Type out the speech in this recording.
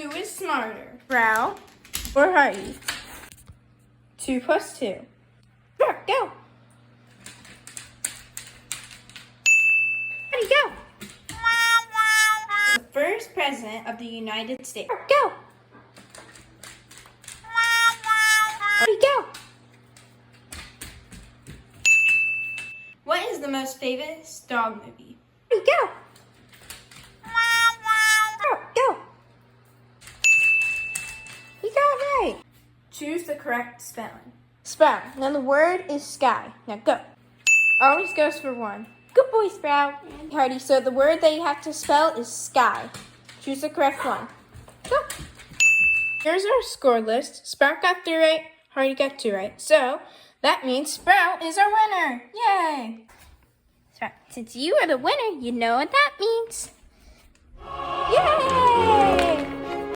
Who is smarter, Sprout or Hardy? 2 plus 2. Sprout, go! Hardy, go! The first president of the United States. Sprout, go! Hardy, go! What is the most famous dog movie? Hardy, go! Sprout, go! You got it right. Choose the correct spelling. Sprout. Now the word is sky. Now go. Always goes for 1. Good boy, Sprout. Hardy, so the word that you have to spell is sky. Choose the correct one. Go. Here's our score list. Sprout got 3 right. Hardy got 2 right. So that means Sprout is our winner. Yay. Sprout, since you are the winner, you know what that means. Yay!